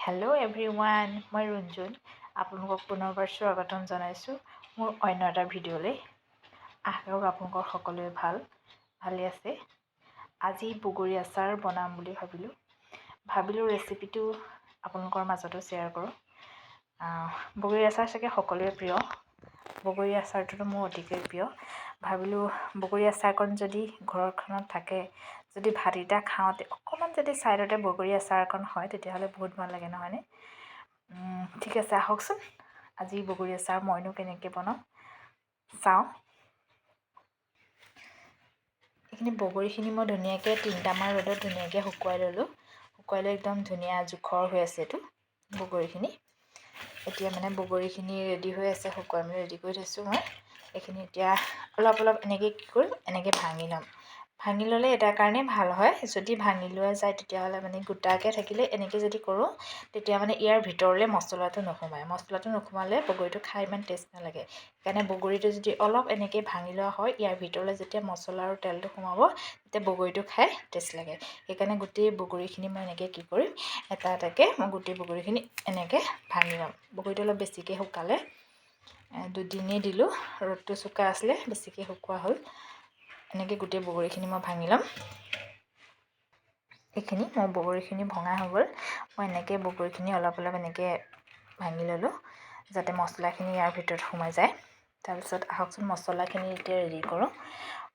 Hello' everyone, মই ৰুঞ্জুন। আপোনালোকক পুনৰবাৰ স্বাগতম জনাইছোঁ মোৰ অন্য এটা ভিডিঅ'লৈ। আশা কৰোঁ আপোনালোকৰ সকলোৱে ভালে আছে। আজি বগৰী আচাৰ বনাম বুলি ভাবিলোঁ ৰেচিপিটো আপোনালোকৰ মাজতো শ্বেয়াৰ কৰোঁ। বগৰী আচাৰ চাগে সকলোৰে প্ৰিয়। বগৰী আচাৰটোতো মোৰ অতিকৈ প্ৰিয়। ভাবিলোঁ বগৰী আচাৰকণ যদি ঘৰখনত থাকে, যদি ভাতকেইটা খাওঁতে অকণমান যদি ছাইডতে বগৰী আচাৰ অকণ হয়, তেতিয়াহ'লে বহুত ভাল লাগে নহয়নে? ঠিক আছে, আহকচোন আজি বগৰী আচাৰ মইনো কেনেকৈ বনাওঁ চাওঁ। এইখিনি বগৰীখিনি মই ধুনীয়াকৈ 3টামান ৰ'দত ধুনীয়াকৈ শুকুৱাই ল'লোঁ। শুকুৱাই লৈ একদম ধুনীয়া জোখৰ হৈ আছে এইটো বগৰীখিনি। এতিয়া মানে বগৰীখিনি ৰেডি হৈ আছে, শুকুৱাই মেলি ৰেডি কৰি থৈছোঁ মই। এইখিনি এতিয়া অলপ এনেকৈ কি কৰিম, এনেকৈ ভাঙি ল'ম। ভাঙি ল'লে এটাৰ কাৰণে ভাল হয়, যদি ভাঙি লোৱা যায় তেতিয়াহ'লে মানে গোটাকৈ থাকিলে এনেকৈ যদি কৰোঁ তেতিয়া মানে ইয়াৰ ভিতৰলৈ মছলাটো নোসোমায়। মছলাটো নোসোমালে বগৰীটো খাই ইমান টেষ্ট নালাগে। সেইকাৰণে বগৰীটো যদি অলপ এনেকৈ ভাঙি লোৱা হয়, ইয়াৰ ভিতৰলৈ যেতিয়া মছলা আৰু তেলটো সোমাব তেতিয়া বগৰীটো খাই টেষ্ট লাগে। সেইকাৰণে গোটেই বগৰীখিনি মই এনেকৈ কি কৰিম, এটা এটাকৈ মই গোটেই বগৰীখিনি এনেকৈ ভাঙি ল'ম। বগৰীটো অলপ বেছিকৈ শুকালে, দুদিনেই দিলোঁ, ৰ'দটো চোকা আছিলে, বেছিকৈ শুকোৱা হ'ল। এনেকৈ গোটেই বগৰীখিনি মই ভাঙি ল'ম। এইখিনি মোৰ বগৰীখিনি ভঙা হৈ গ'ল। মই এনেকৈ বগৰীখিনি অলপ এনেকৈ ভাঙি ল'লোঁ, যাতে মছলাখিনি ইয়াৰ ভিতৰত সোমাই যায়। তাৰপিছত আহকচোন মছলাখিনি এতিয়া ৰেডি কৰোঁ।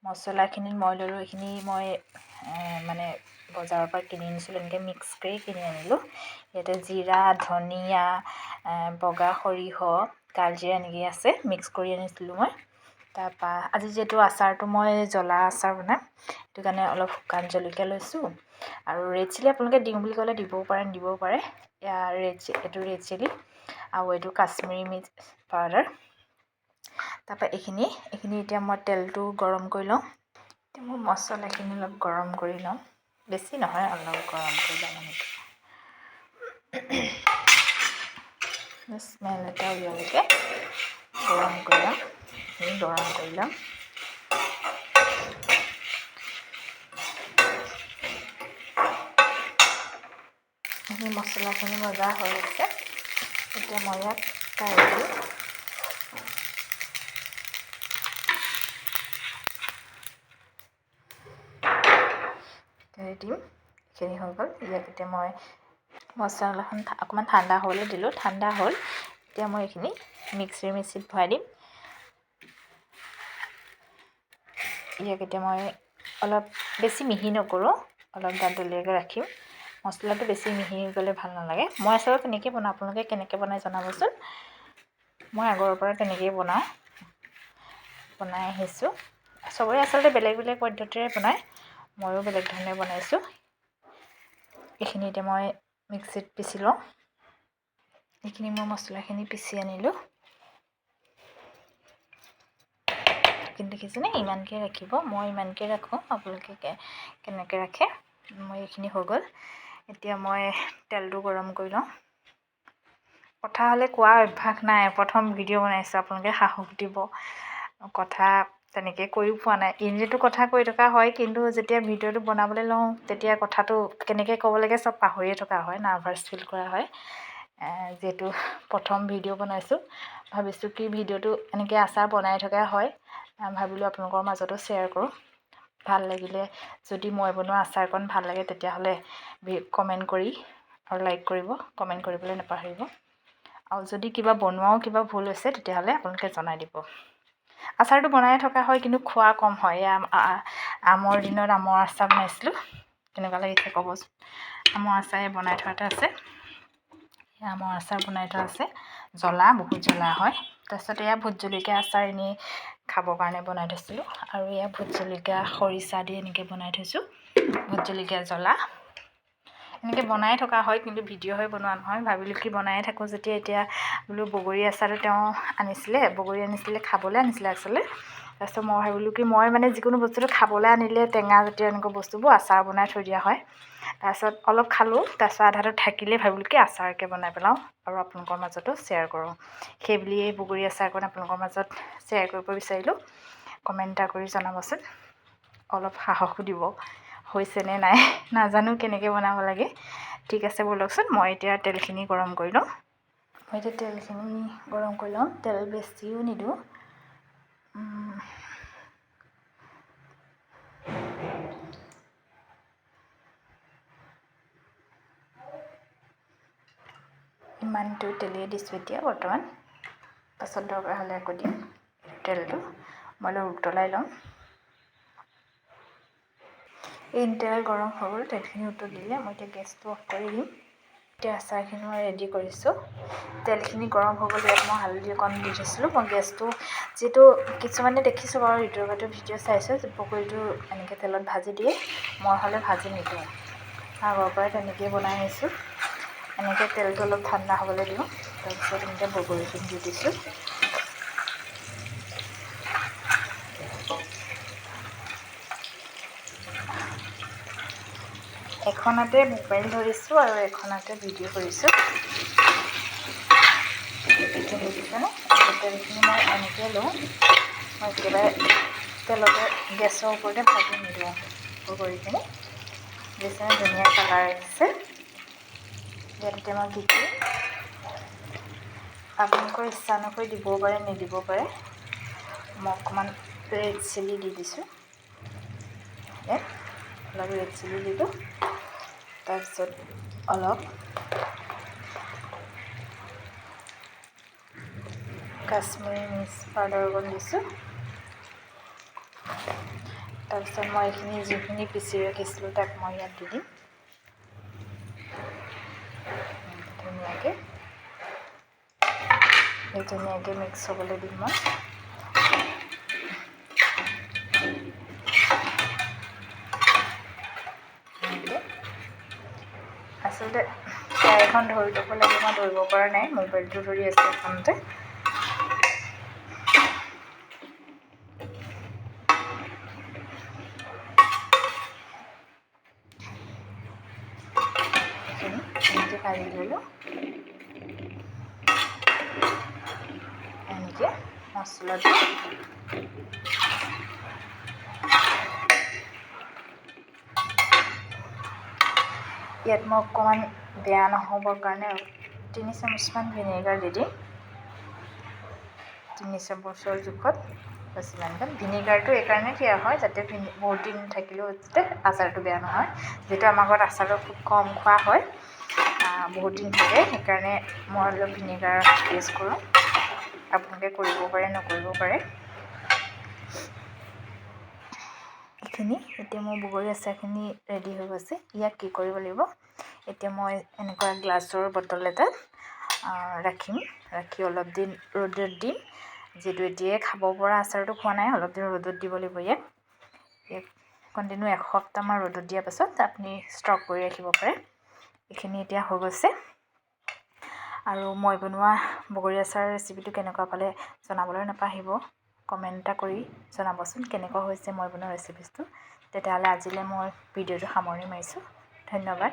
মছলাখিনিত মই ল'লোঁ, এইখিনি মই মানে বজাৰৰ পৰা কিনি আনিছিলোঁ, এনেকৈ মিক্স কৰি কিনি আনিলোঁ। ইয়াতে জিৰা, ধনিয়া, বগা সৰিয়হ, কালজিৰা এনেকৈ আছে, মিক্স কৰি আনিছিলোঁ মই। তাৰপৰা আজি যিহেতু আচাৰটো মই জ্বলা আচাৰ বনাম, সেইটো কাৰণে অলপ শুকান জলকীয়া লৈছোঁ। আৰু ৰেড চিলি আপোনালোকে দিওঁ বুলি ক'লে দিবও পাৰে, নিদিবও পাৰে। এইটো ৰেড চিলি আৰু এইটো কাশ্মীৰী মিৰ্চ পাউডাৰ। তাৰপৰা এইখিনি এতিয়া মই তেলটো গৰম কৰি লওঁ। এতিয়া মই মছলাখিনি অলপ গৰম কৰি লওঁ, বেছি নহয়, অলপ গৰম কৰি লওঁ মানে। স্মেল এটা ওলোৱালৈকে গৰম কৰি লওঁ। গৰম কৰি লওঁ। এই মছলাখিনি ভজা হৈ আছে, এতিয়া মই ইয়াত কাঢ়ি দিওঁ। দিম, এইখিনি হৈ গ'ল। ইয়াত এতিয়া মই মছলাখন অকণমান ঠাণ্ডা হ'বলৈ দিলোঁ, ঠাণ্ডা হ'ল। এতিয়া মই এইখিনি মিক্সিৰ মেচিনত ভৰাই দিম। ইয়াক এতিয়া মই অলপ বেছি মিহি নকৰোঁ, অলপ দাঁতলীয়াকৈ ৰাখিম। মছলাটো বেছি মিহি গ'লে ভাল নালাগে। মই আচলতে তেনেকৈ বনাওঁ, আপোনালোকে কেনেকৈ বনাই জনাবচোন। মই আগৰ পৰা তেনেকৈয়ে বনাই আহিছোঁ। চবৰে আচলতে বেলেগ বেলেগ পদ্ধতিৰে বনায়, ময়ো বেলেগ ধৰণে বনাইছোঁ। এইখিনি এতিয়া মই মিক্সিত পিচি লওঁ। এইখিনি মই মছলাখিনি পিচি আনিলোঁ। কিন্তু দেখিছেনে, ইমানকৈ ৰাখিব, মই ইমানকৈ ৰাখোঁ, আপোনালোকে কেনেকৈ ৰাখে। মই এইখিনি হৈ গ'ল। এতিয়া মই তেলটো গৰম কৰি লওঁ। কথা হ'লে কোৱা অভ্যাস নাই, প্ৰথম ভিডিঅ' বনাইছোঁ, আপোনালোকে সাহস দিব। কথা তেনেকৈ কৈও পোৱা নাই, এনেইতো কথা কৈ থকা হয়, কিন্তু যেতিয়া ভিডিঅ'টো বনাবলৈ লওঁ তেতিয়া কথাটো কেনেকৈ ক'ব লাগে চব পাহৰিয়ে থকা হয়, নাৰ্ভাছ ফিল কৰা হয়। যিহেতু প্ৰথম ভিডিঅ' বনাইছোঁ, ভাবিছোঁ কি ভিডিঅ'টো এনেকৈ আচাৰ বনাই থকা হয়, ভাবিলোঁ আপোনালোকৰ মাজতো শ্বেয়াৰ কৰোঁ। ভাল লাগিলে, যদি মই বনোৱা আচাৰকণ ভাল লাগে তেতিয়াহ'লে কমেণ্ট কৰি আৰু লাইক কৰিব, কমেণ্ট কৰিবলৈ নাপাহৰিব। আৰু যদি কিবা বনোৱাও কিবা ভুল হৈছে তেতিয়াহ'লে আপোনালোকে জনাই দিব। আচাৰটো বনাই থকা হয়, কিন্তু খোৱা কম হয়। আমৰ দিনত আমৰ আচাৰ বনাইছিলোঁ, কেনেকুৱা লাগিছে ক'বচোন। আমৰ আচাৰ বনাই থোৱাতে আছে, আমৰ আচাৰ বনাই থোৱা আছে, জ্বলা, বহুত জ্বলা হয়। তাৰপিছত এয়া ভোট জলকীয়া আচাৰ এনেই খাবৰ কাৰণে বনাই থৈছিলোঁ। আৰু এয়া ভোট জলকীয়া খৰিচা দি এনেকৈ বনাই থৈছোঁ, ভোট জলকীয়া জ্বলা। এনেকৈ বনাই থকা হয়, কিন্তু ভিডিঅ' হৈ বনোৱা নহয়। ভাবিলোঁ কি বনায়ে থাকোঁ যেতিয়া, এতিয়া বোলো বগৰী আচাৰটো তেওঁ বগৰী আনিছিলে, খাবলৈ আনিছিলে আচলতে। তাৰপিছত মই ভাবিলোঁ কি, মই মানে যিকোনো বস্তুটো খাবলৈ আনিলে টেঙা জাতীয় এনেকুৱা বস্তুবোৰ আচাৰ বনাই থৈ দিয়া হয়। তাৰপিছত অলপ খালোঁ, তাৰপিছত আধাটো থাকিলে ভাবিলোঁ কি আচাৰকৈ বনাই পেলাওঁ আৰু আপোনালোকৰ মাজতো শ্বেয়াৰ কৰোঁ। সেইবুলিয়ে বগৰী আচাৰকণ আপোনালোকৰ মাজত শ্বেয়াৰ কৰিব বিচাৰিলোঁ। কমেণ্ট এটা কৰি জনাবচোন, অলপ সাহসো দিব, হৈছেনে নাই নাজানো, কেনেকৈ বনাব লাগে। ঠিক আছে ব'লকচোন, মই এতিয়া তেলখিনি গৰম কৰি লওঁ। মই এতিয়া তেলখিনি গৰম কৰি লওঁ। তেল বেছিও নিদিওঁ। ইমানটো তেলেই দিছোঁ এতিয়া বৰ্তমান। পাছত দৰকাৰ হ'লে আকৌ দিম তেলটো। মই অলপ উতলাই ল'ম। এই তেল গৰম হৈ গ'ল, তেলখিনি উতলিলে মই এতিয়া গেছটো অফ কৰি দিম। এতিয়া আচাৰখিনি মই ৰেডি কৰিছোঁ। তেলখিনি গৰম হৈ গ'ল, ইয়াত মই হালধি অকণ দি থৈছিলোঁ। মই গেছটো যিহেতু কিছুমানে দেখিছোঁ বাৰু ইউটিউবতো ভিডিঅ' চাইছোঁ, পকৰীটো এনেকৈ তেলত ভাজি দিয়ে। মই হ'লে ভাজি নিদিওঁ, আগৰ পৰাই তেনেকৈয়ে বনাই আহিছোঁ। এনেকৈ তেলটো অলপ ঠাণ্ডা হ'বলৈ দিওঁ। তাৰপিছত এনেকৈ বগৰীখিনি দি দিছোঁ। এখনতে মোবাইল ধৰিছোঁ আৰু এখনতে ভিডিঅ' কৰিছোঁ। দেখিছেনে? তেলখিনি মই এনেকৈ লওঁ। মই একেবাৰে তেলতে গেছৰ ওপৰতে ভাজি নিদিওঁ বগৰীখিনি। দেখিছেনে ধুনীয়া কালাৰ আহিছে। ইয়াত এতিয়া মই কি কৰিম, আপোনালোকৰ ইচ্ছা অনুসৰি দিবও পাৰে, নিদিব পাৰে। মই অকণমান ৰেড চিলি দি দিছোঁ। ইয়াত অলপ ৰেড চিলি দিলোঁ। তাৰপিছত অলপ কাশ্মীৰী মিৰ্চ পাউডাৰ অকণ দিছোঁ। তাৰপিছত মই এইখিনি যিখিনি পিচি ৰাখিছিলোঁ তাক মই ইয়াত দি দিম ধুনীয়াকৈ। ধুনীয়াকৈ মিক্স হ'বলৈ দিম মই। আচলতে কেৰাহীখন ধৰি ল'ব লাগে, মই ধৰিব পৰা নাই, মোবাইলটো ধৰি আছে এখনতে। এনেকৈ ভাজি ল'লোঁ। এনেকৈ মছলাটো ইয়াত মই অকণমান বেয়া নহ'বৰ কাৰণে 3 চামুচমান ভিনেগাৰ দি দিম। 3 চামুচৰ জোখত বাছ ইমানকৈ। ভিনেগাৰটো এইকাৰণে দিয়া হয় যাতে বহুত দিন থাকিলেও যাতে আচাৰটো বেয়া নহয়। যিহেতু আমাৰ ঘৰত আচাৰটো খুব কম খোৱা হয়, বহুত দিন থাকে, সেইকাৰণে মই অলপ ভিনেগাৰ ইউজ কৰোঁ। আপোনালোকে কৰিব পাৰে, নকৰিব পাৰে। এইখিনি এতিয়া মোৰ বগৰী আচাৰখিনি ৰেডি হৈ গৈছে। ইয়াক কি কৰিব লাগিব, এতিয়া মই এনেকুৱা গ্লাছৰ বটল এটাত ৰাখিম। ৰাখি অলপ দিন ৰ'দত দিম। যিহেতু এতিয়াই খাব পৰা আচাৰটো খোৱা নাই, অলপ দিন ৰ'দত দিব লাগিব। ইয়াক কণ্টিনিউ 1 সপ্তাহমান ৰ'দত দিয়াৰ পাছত আপুনি ষ্টক কৰি ৰাখিব পাৰে। এইখিনি এতিয়া হৈ গৈছে। আৰু মই বনোৱা বগৰী আচাৰ ৰেচিপিটো কেনেকুৱা পালে জনাবলৈ নাপাহৰিব। কমেণ্ট এটা কৰি জনাবচোন কেনেকুৱা হৈছে মই বনোৱা ৰেচিপিটো। তেতিয়াহ'লে আজিলৈ মই ভিডিঅ'টো সামৰণি মাৰিছোঁ। ধন্যবাদ।